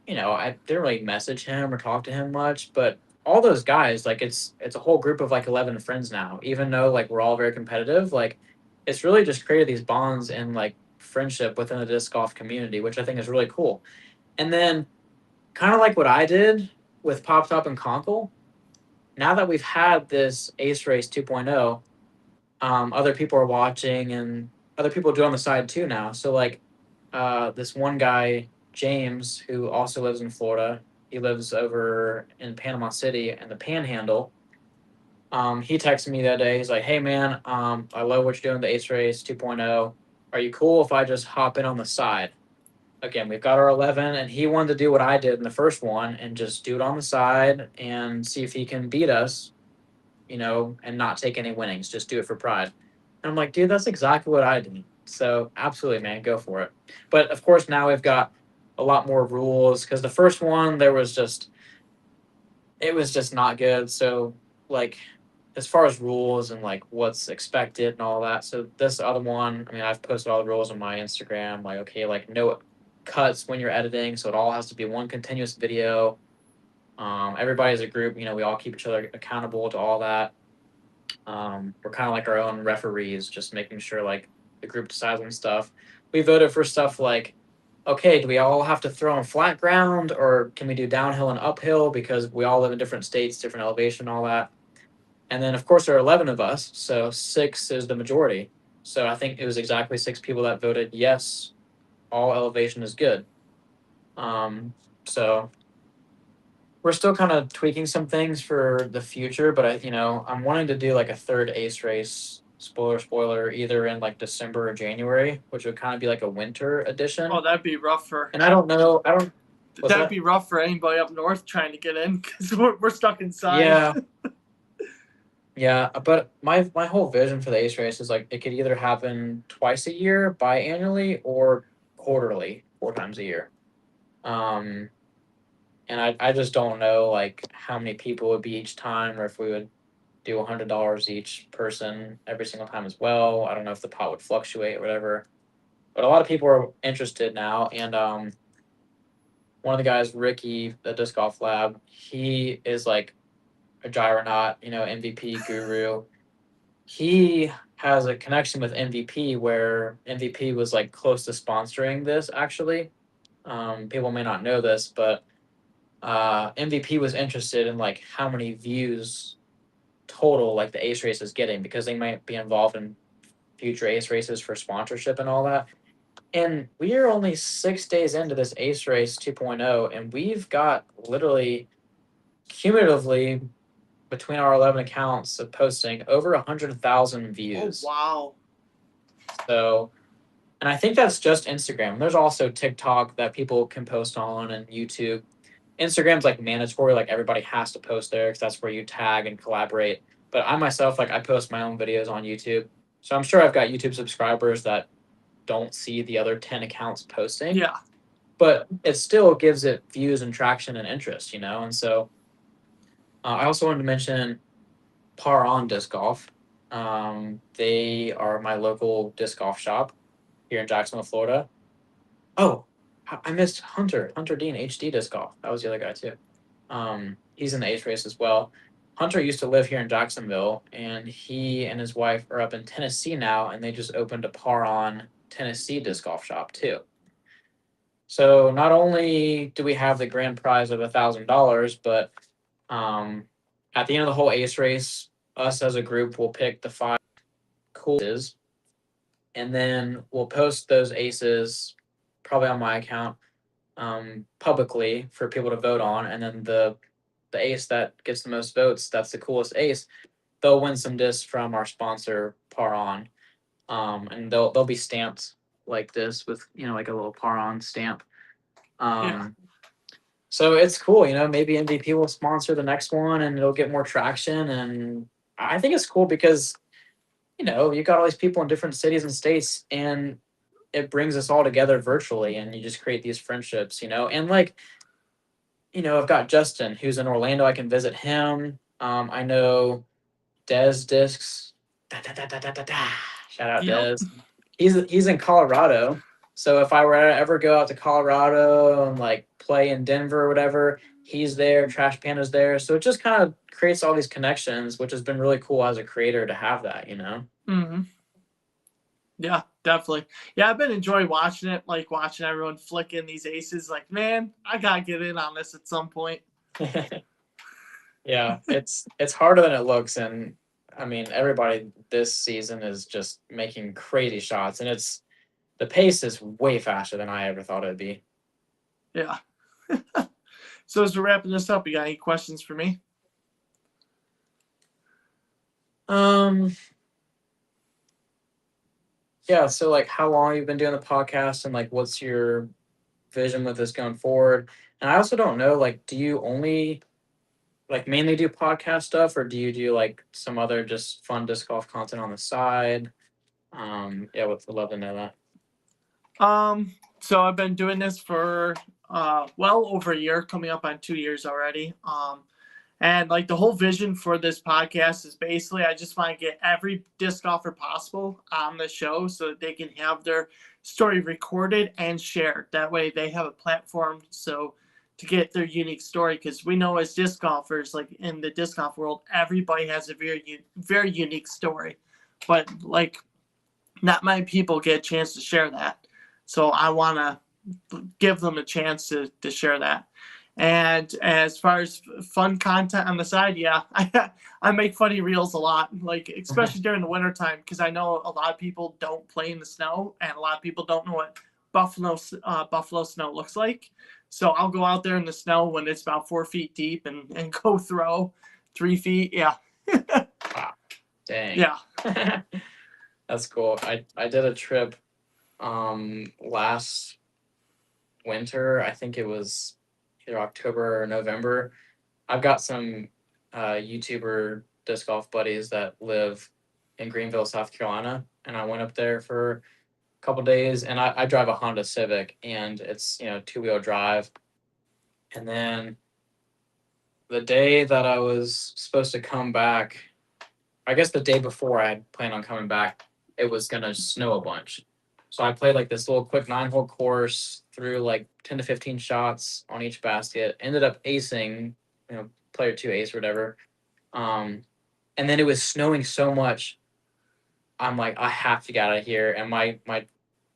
I didn't really message him or talk to him much, but all those guys, like it's a whole group of like 11 friends now. Even though like we're all very competitive, like it's really just created these bonds and like friendship within the disc golf community, which I think is really cool. And then kind of like what I did with Pop Top and Conkle, now that we've had this Ace Race 2.0, other people are watching and other people do on the side too now. So like this one guy, James, who also lives in Florida, he lives over in Panama City and the Panhandle. He texted me that day. He's like, "Hey man, I love what you're doing the Ace Race 2.0. Are you cool if I just hop in on the side?" Again, we've got our 11, and he wanted to do what I did in the first one and just do it on the side and see if he can beat us, and not take any winnings. Just do it for pride. And I'm like, dude, that's exactly what I did. So absolutely, man, go for it. But of course, now we've got a lot more rules because the first one it was just not good. So like as far as rules and like what's expected and all that. So this other one, I mean, I've posted all the rules on my Instagram. Like, okay, like no cuts when you're editing, so it all has to be one continuous video. Everybody's a group, we all keep each other accountable to all that. We're kind of like our own referees, just making sure like the group decides on stuff. We voted for stuff like, okay, do we all have to throw on flat ground or can we do downhill and uphill because we all live in different states, different elevation, all that. And then of course there are 11 of us, so 6 is the majority. So I think it was exactly 6 people that voted yes, all elevation is good. So we're still kind of tweaking some things for the future, but I'm wanting to do like a third ace race. Spoiler, either in like December or January, which would kind of be like a winter edition. Oh, that'd be rough for. And I don't know. I don't. What's That'd that? be rough for anybody up north trying to get in because we're stuck inside. Yeah. Yeah, but my whole vision for the ace race is like it could either happen twice a year, biannually, or quarterly, 4 times a year. Um, and I just don't know like how many people would be each time, or if we would do $100 each person every single time as well. I don't know if the pot would fluctuate or whatever. But a lot of people are interested now, and one of the guys, Ricky, the disc golf lab, he is like a gyronaut, MVP guru. He has a connection with MVP where MVP was like close to sponsoring this actually. People may not know this, but MVP was interested in like how many views total like the ace race is getting because they might be involved in future ace races for sponsorship and all that. And we are only 6 days into this ace race 2.0, and we've got literally cumulatively between our 11 accounts of posting over 100,000 Oh views. wow! So, and I think that's just Instagram. There's also TikTok that people can post on, and YouTube. Instagram's like mandatory, like everybody has to post there because that's where you tag and collaborate. But I myself, like I post my own videos on YouTube. So I'm sure I've got YouTube subscribers that don't see the other 10 accounts posting. Yeah. But it still gives it views and traction and interest, And so I also wanted to mention Par On Disc Golf. They are my local disc golf shop here in Jacksonville, Florida. Oh, I missed Hunter Dean, HD Disc Golf. That was the other guy too. He's in the ace race as well. Hunter used to live here in Jacksonville, and he and his wife are up in Tennessee now, and they just opened a Par On Tennessee disc golf shop too. So not only do we have the grand prize of $1,000, but at the end of the whole ace race, us as a group will pick the 5 coolest, and then we'll post those aces probably on my account publicly for people to vote on, and then the ace that gets the most votes, that's the coolest ace, they'll win some discs from our sponsor Par On, and they'll be stamped like this with like a little Par On stamp. Yeah. So it's cool, maybe MVP will sponsor the next one and it'll get more traction. And I think it's cool because, you got all these people in different cities and states, and it brings us all together virtually, and you just create these friendships, and like, I've got Justin who's in Orlando. I can visit him. I know Des Discs. Shout out Yep. Des. He's in Colorado. So if I were to ever go out to Colorado and like play in Denver or whatever, he's there, Trash Panda's there. So it just kind of creates all these connections, which has been really cool as a creator to have that, Mm-hmm. Yeah, definitely. Yeah, I've been enjoying watching it, like watching everyone flick in these aces. Like, man, I gotta get in on this at some point. Yeah, it's harder than it looks, and I mean everybody this season is just making crazy shots, and the pace is way faster than I ever thought it'd be. Yeah. So as we're wrapping this up, you got any questions for me? Yeah, so like how long you've been doing the podcast, and like what's your vision with this going forward? And I also don't know, like, do you only like mainly do podcast stuff, or do you do like some other just fun disc golf content on the side? Yeah, would love to know that. So I've been doing this for well over a year, coming up on 2 years already. And like the whole vision for this podcast is basically I just want to get every disc golfer possible on the show so that they can have their story recorded and shared. That way they have a platform so to get their unique story, because we know as disc golfers, like in the disc golf world, everybody has a very unique story, but like not many people get a chance to share that. So I want to give them a chance to share that. And as far as fun content on the side, yeah, I make funny reels a lot, like especially during the wintertime, because I know a lot of people don't play in the snow, and a lot of people don't know what buffalo snow looks like. So I'll go out there in the snow when it's about 4 feet deep and go throw 3 feet. Yeah. Wow. Dang. Yeah. That's cool. I did a trip last winter. I think it was either October or November. I've got some YouTuber disc golf buddies that live in Greenville, South Carolina, and I went up there for a couple days. And I drive a Honda Civic, and it's 2-wheel drive. And then the day that I was supposed to come back, I guess the day before I had planned on coming back, it was gonna snow a bunch. So I played like this little quick 9-hole course, threw like 10 to 15 shots on each basket, ended up acing, player two ace or whatever. And then it was snowing so much, I'm like, I have to get out of here. And my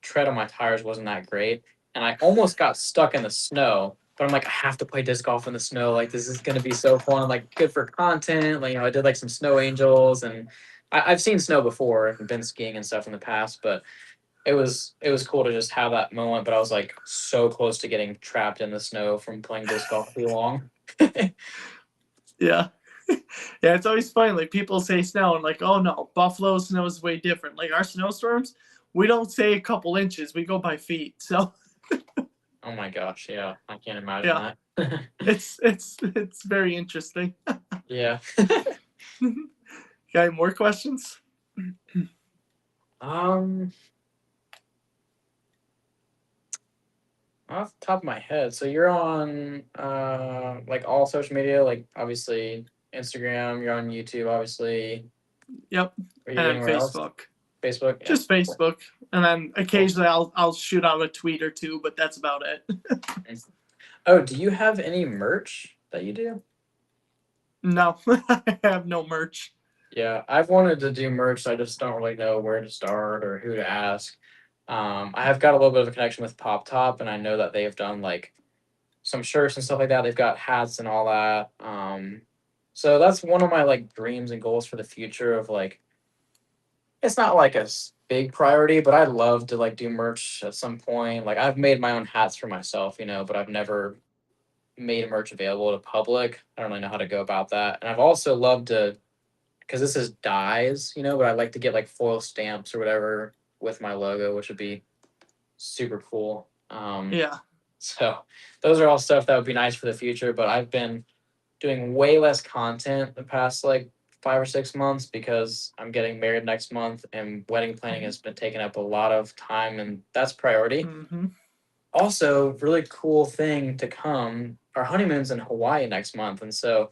tread on my tires wasn't that great. And I almost got stuck in the snow, but I'm like, I have to play disc golf in the snow. Like, this is going to be so fun, like good for content. Like, I did like some snow angels, and I've seen snow before and been skiing and stuff in the past, but it was cool to just have that moment. But I was like so close to getting trapped in the snow from playing disc golf too long. Yeah. Yeah, it's always funny. Like people say snow and like, oh no, Buffalo snow is way different. Like our snowstorms, we don't say a couple inches, we go by feet. So Oh my gosh, yeah, I can't imagine yeah, that. it's very interesting. Yeah. Got any more questions? Um, Off the top of my head, so you're on like all social media, like obviously Instagram, you're on YouTube, obviously. Yep. Are you And anywhere else? Facebook. Facebook? Yeah. Just Facebook. And then occasionally I'll shoot out a tweet or two, but that's about it. Oh, do you have any merch that you do? No, I have no merch. Yeah, I've wanted to do merch. I just don't really know where to start or who to ask. I have got a little bit of a connection with Pop Top, and I know that they've done like some shirts and stuff like that. They've got hats and all that. So that's one of my like dreams and goals for the future of like, it's not like a big priority, but I'd love to like do merch at some point. Like I've made my own hats for myself, but I've never made merch available to public. I don't really know how to go about that. And I've also loved to, because this is dyes, but I'd like to get like foil stamps or whatever with my logo, which would be super cool. Yeah. So those are all stuff that would be nice for the future. But I've been doing way less content the past like 5 or 6 months because I'm getting married next month, and wedding planning has been taking up a lot of time, and that's priority. Mm-hmm. Also, really cool thing to come. Our honeymoon's in Hawaii next month, and so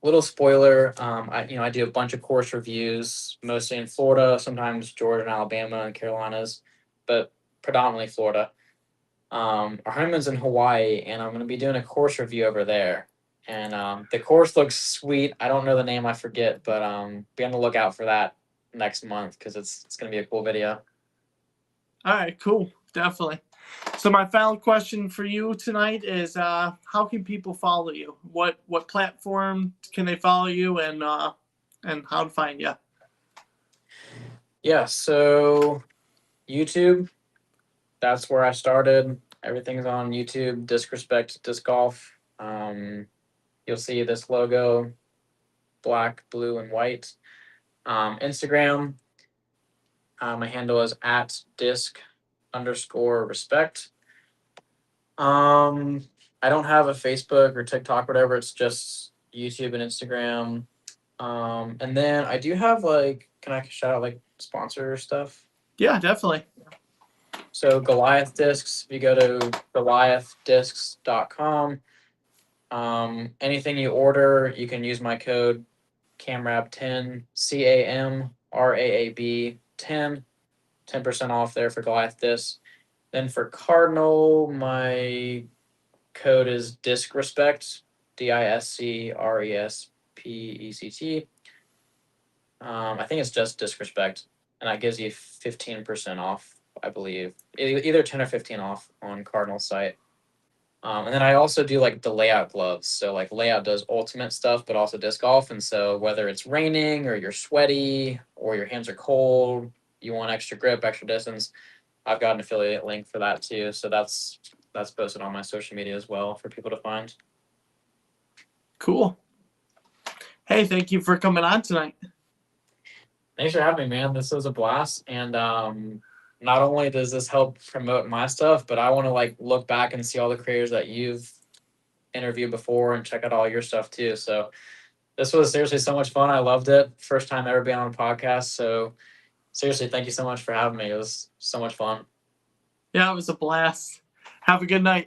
little spoiler. I do a bunch of course reviews, mostly in Florida, sometimes Georgia and Alabama and Carolinas, but predominantly Florida. Our honeymoon's in Hawaii, and I'm going to be doing a course review over there. And the course looks sweet. I don't know the name, I forget, but be on the lookout for that next month because it's going to be a cool video. All right, cool. Definitely. So my final question for you tonight is how can people follow you? What platform can they follow you, and how to find you? Yeah, so YouTube, that's where I started. Everything's on YouTube, Disrespect Disc Golf. You'll see this logo, black, blue, and white. Instagram, my handle is at disc_respect. I don't have a Facebook or TikTok, whatever. It's just YouTube and Instagram. And then I do have like, can I shout out like sponsor stuff? Yeah, definitely. So Goliath Discs, if you go to goliathdiscs.com, anything you order, you can use my code CAMRAB10, CAMRAAB 10% off there for Goliath Discs. Then for Cardinal, my code is DiscRespect, DISCRESPECT. I think it's just Disrespect, and that gives you 15% off, I believe. Either 10 or 15 off on Cardinal's site. And then I also do like the layout gloves. So like layout does ultimate stuff, but also disc golf. And so whether it's raining or you're sweaty or your hands are cold, you want extra grip, extra distance, I've got an affiliate link for that too. So that's that's posted on my social media as well for people to find. Cool. Hey, thank you for coming on tonight. Thanks for having me, man. This was a blast. And not only does this help promote my stuff, but I want to like look back and see all the creators that you've interviewed before and check out all your stuff too. So this was seriously so much fun. I loved it. First time ever being on a podcast. So seriously, thank you so much for having me. It was so much fun. Yeah, it was a blast. Have a good night.